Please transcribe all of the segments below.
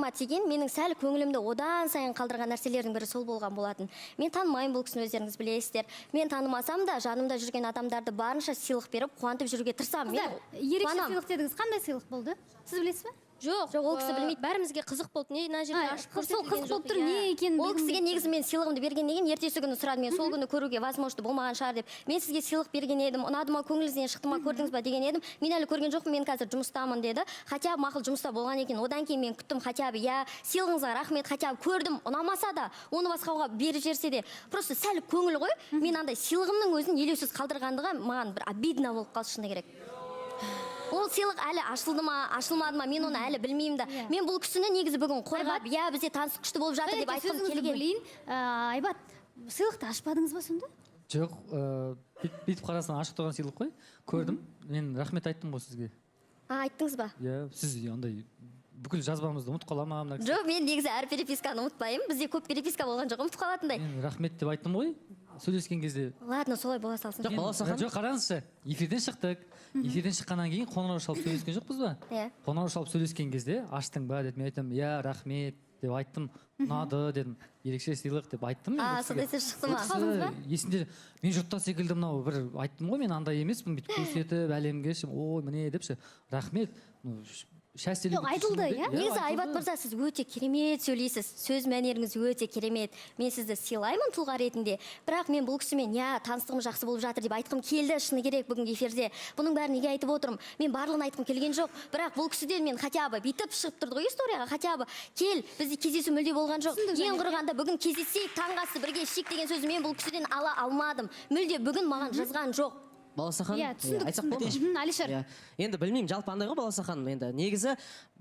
қолыма тиген, менің сәл көңілімді одан сайын қалдырған нәрселердің бірі сол болған болатын. Мен танымаймын бұл кісіні, өздеріңіз білесіздер. Мен танымасам да, жанымда жүрген адамдарды барынша сыйлық беріп, қуантып жүруге тырысамын. Ерекше сыйлық дедіңіз, қандай сыйлық болды? Сіз білесіз бе? Жоқ, ол кісі білмейді. Бәрімізге қызық болды. Не мына жерде ашып көрсетілген жоқ. Тұр, не екенін ол кісіге негізі мен сыйлығымды бергеннен кейін ертесі күні сұрады, мен сол күні көруге возможно болмаған шығар деп. Мен сізге сыйлық берген едім, ұнады ма, көңіліңізден шықты ма, көрдіңіз ба деген едім. Мен әлі көрген жоқпын, мен қазір жұмыстамын деді. Хотя бы мақұл жұмыста болған екен. Одан кейін мен күттім, хотя бы я сыйлығыңызға рахмет, хотя бы көрдім, ұнамаса да, оны басқаға беріп жіберсе де, просто сәл көңіл ғой. Мен андай сыйлығымның өзін елеусіз қалдырғандығы маған бір обидно болып қалды, шыны керек. Ол сыйлық әлі ашылды ма, ашылмады ма, мен оны әлі білмеймін да. Мен бұл кісіні негізі бүгін қорғап, я бізде таныс күшті болып жатыр деп айтқым келген. Айбат, сыйлықты ашпадыңыз ба сонда? Жоқ, бүйтіп қарасаң ашық тұрған сыйлық қой. Көрдім, мен рахмет айттым ғой сізге. Айттыңыз ба? Иә, сіз андай бүкіл жазбамызды ұмытып қала ма? Жоқ, мен негізі әр переписканы ұмытпаймын. Бізде көп переписка болған жоқ, ұмытып қалатындай. Мен рахмет деп айттым ғой. Сөйлескен кезде. Ладно, солай бола салсын. Жоқ, қараңызшы. Эфирден шықтық. Эфирден шыққаннан кейін қоңырау шалып сөйлескен жоқпыз ба? Иә. Қоңырау шалып сөйлескен кезде аштың ба дедім, айтам, иә, рахмет деп айттым. Ұнады дедім. Ерекше сыйлық деп айттым. Сондай сөз шықты ма? Есімде, мен жұртта секілді мынау бір айттым ғой, мен андай емеспін, бүйтіп көрсетіп, әлемге ой, міне депші. Рахмет. Айтылды, иә? Негізі Айбат мырза, сіз өте керемет сөйлейсіз. Сөз мәнеріңіз өте керемет. Мен сізді сыйлаймын тұлға ретінде. Бірақ мен бұл кісімен, таныстығым жақсы болып жатыр деп айтқым келді, шыны керек бүгін эфирде. Бұның бәрін неге айтып отырмын? Мен барлығын айтқым келген жоқ. Бірақ бұл кісіден мен хотя бы бүйтіп шығып тұрды ғой историяға, хотя бы кел, бізде кездесу мүлде болған жоқ. Ең құрығанда бүгін кездесейік, таңғы асты бірге ішейік деген сөзді мен бұл кісіден ала алмадым. Мүлде бүгін маған жазған жоқ. Баласахан, айтсақ болды. Алишер. Енді білмеймін, жалпы андай ғой Баласахан, енді негізі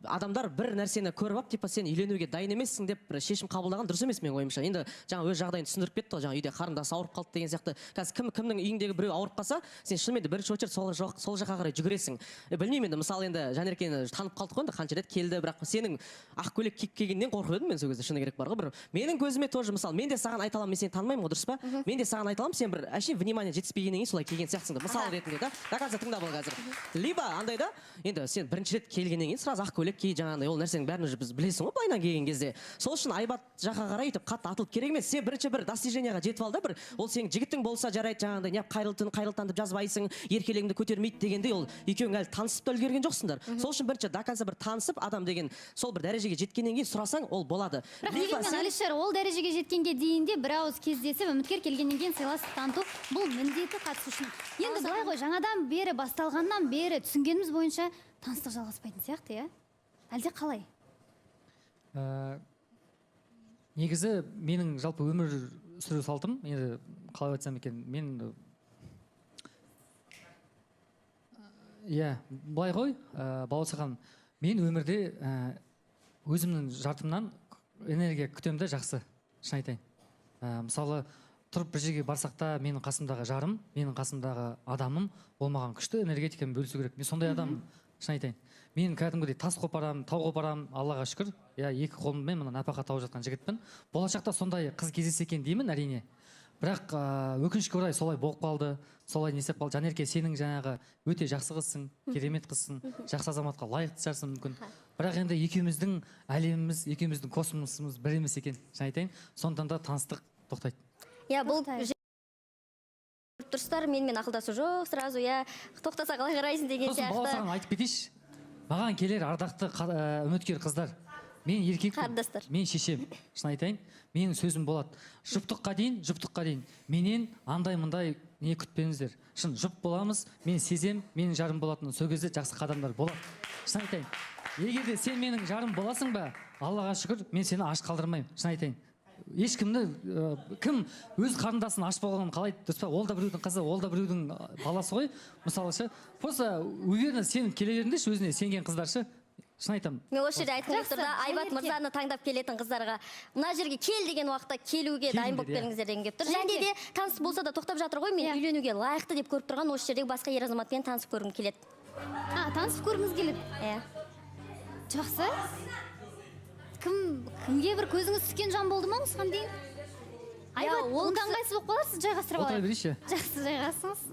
адамдар бір нәрсені көріп алып, типа сен үйленуге дайын емессің деп бір шешім қабылдаған дұрыс емес менің ойымша. Енді жаңа өз жағдайын түсіндіріп кетті ғой, жаңа үйде қарындасы ауырып қалды деген сияқты. Қазір кімнің үйіндегі біреу ауырып қалса, сен шынымен де бірінші очередь сол жаққа қарай жүгіресің. Білмеймін енді, мысалы енді Жанеркені танып қалдық қой, енді қанша рет келді, бірақ сенің ақ көйлек киіп келгеннен қорқып едім мен сол кезде, шыны керек бар ғой. Бір менің көзіме тоже мысалы, мен де саған айта аламын, мен сені танымаймын ғой, дұрыс па? Мен де саған айта аламын, сен бір әшейін внимание жетіспегеннен кейін солай келген сияқтысың. Мысал ретінде да. Қазір тыңдап ал қазір. Либо андай да, енді сен бірінші рет келгеннен кейін сразу ақ көйлек ки, жаңағындай ол нәрсенің бәрін біз білесің ғой былайынан келген кезде. Сол үшін Айбат жаққа қарай өйтіп қатты атылып керек емес. Сен бірінші бір достижениеға жетіп ал да, бір ол сенің жігітің болса жарайды, жаңағындай неғып қайрылтан деп жазбайсың, еркелігіңді көтермейді дегенде ол екеуің әлі танысып та үлгерген жоқсыңдар. Сол үшін бірінші доказа бір танысып адам деген сол бір дәрежеге жеткеннен кейін сұрасаң ол болады. Алишер, ол дәрежеге жеткенге дейін де бір ауыз кездесіп үміткер келгеннен кейін сыйластық таныту бұл міндеті қатысушының. Енді былай ғой, жаңадан бері басталғаннан бері түсінгеніміз бойынша таныстық жалғаспайтын сияқты, иә? Әлде қалай? Негізі менің жалпы өмір сүру салтым, енді қалай айтсам екен, мен былай ғой, Баласахан, мен өмірде өзімнің жартымнан энергия күтемді жақсы, шын айтайын. Мысалы, тұрып бір жерге барсақ та менің қасымдағы жарым, менің қасымдағы адамым болмаған күшті энергетикамен бөлісу керек. Мен сондай адам, шын айтайын. Мен кәдімгідей тас қопарам, тау қопарам, Аллаға шүкір. Екі қолыммен мына нәпақа тауып жатқан жігітпін. Болашақта сондай қыз кездессе екен деймін, әрине. Бірақ өкінішке орай солай болып қалды, солай не істеп қалды. Жанерке, сенің жаңағы өте жақсы қызсың, керемет қызсың, жақсы азаматқа лайықты шығарсың мүмкін. Бірақ енді екеуміздің әлеміміз, екеуміздің космосымыз бір емес екен, шын айтайын. Сондықтан да таныстық тоқтайды. Бұл дұрыстар менімен ақылдасу жоқ, сразу тоқтаса қалай қарайсың деген сияқты. Сосын Баласахан айтып кетейінші. Маған келер ардақты үміткер қыздар. Мен еркекпін, мен шешем, шын айтайын. Менің сөзім болады. Жұптыққа дейін, менен андай-мындай не күтпеңіздер. Шын жұп боламыз, мен сезем, менің жарым болатын, сол кезде жақсы қадамдар болады. Шын айтайын. Егер де сен менің жарым боласың ба, Аллаға шүкір, мен сені аш қалдырмаймын, шын айтайын. Ешкімді, кім өз қарындасын аш болғанын қалайды, дұрыс па? Ол да біреудің қызы, ол да біреудің баласы ғой. Мысалы ше, просто уверенно сен келе беріңдерші, өзіне сенген қыздаршы. Шын айтамын. Мен осы жерде айтқым келіп тұр да, Айбат мырзаны таңдап келетін қыздарға мына жерге кел деген уақытта келуге дайын болып беріңіздер деген келіп тұр. Және де таныс болса да тоқтап жатыр ғой, мен үйленуге лайықты деп көріп тұрған осы жердегі басқа ер азаматпен танысып көргім келеді. Танысып көргіңіз келеді? Жақсы. Кімге бір көзіңіз түскен жан болды ма осыған дейін? Айбат, онда ыңғайсыз болып қаласыз, жайғастырып алайық. Отыра берейші. Жақсы, жайғасыңыз.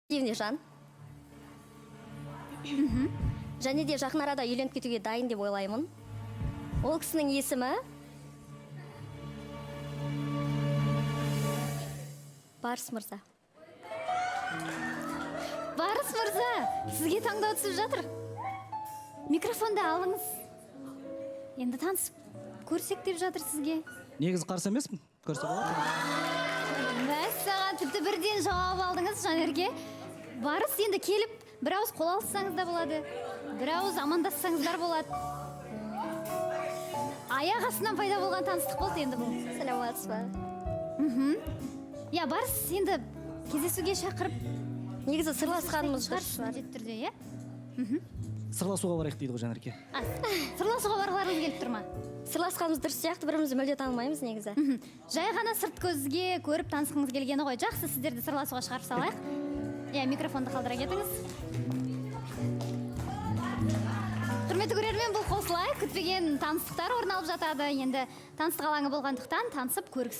жан. Және де жақын арада үйленіп кетуге дайын деп ойлаймын. Ол кісінің есімі Барыс мырза. Барыс мырза, сізге таңдау түсіп жатыр. Микрофонды алыңыз. Енді танысып көрсек деп жатыр сізге. Негізі қарсы емеспін. Көрсе болады. Мәссаған, тіпті бірден жауап алдыңыз Жанерке. Барыс енді келіп, бір ауыз қол алыссаңыз да болады. Бір ауыз амандассаңыздар болады. Аяқ астынан пайда болған таныстық болды енді бұл. Сәлеметсіз ба? Я, Барыс енді кездесуге шақырып Негізі сырласқанымыз дұрыс шығар. міндетті түрде, иә? Сырласуға барайық дейді ғой Жанерке. Сырласуға барғыларыңыз келіп тұр ма? Сырласқанымыз дұрыс сияқты, бірімізді мүлде танымаймыз негізі. Жай ғана сырт көзге көріп танысқыңыз келгені ғой. Жақсы, сіздерді сырласуға шығарып салайық. Иә, микрофонды қалдыра кетіңіз. Құрметті көрермен, бұл қосылайық. Күтпеген таныстықтар орын алып жатады. Енді таныстық алаңы болғандықтан танысып көргісі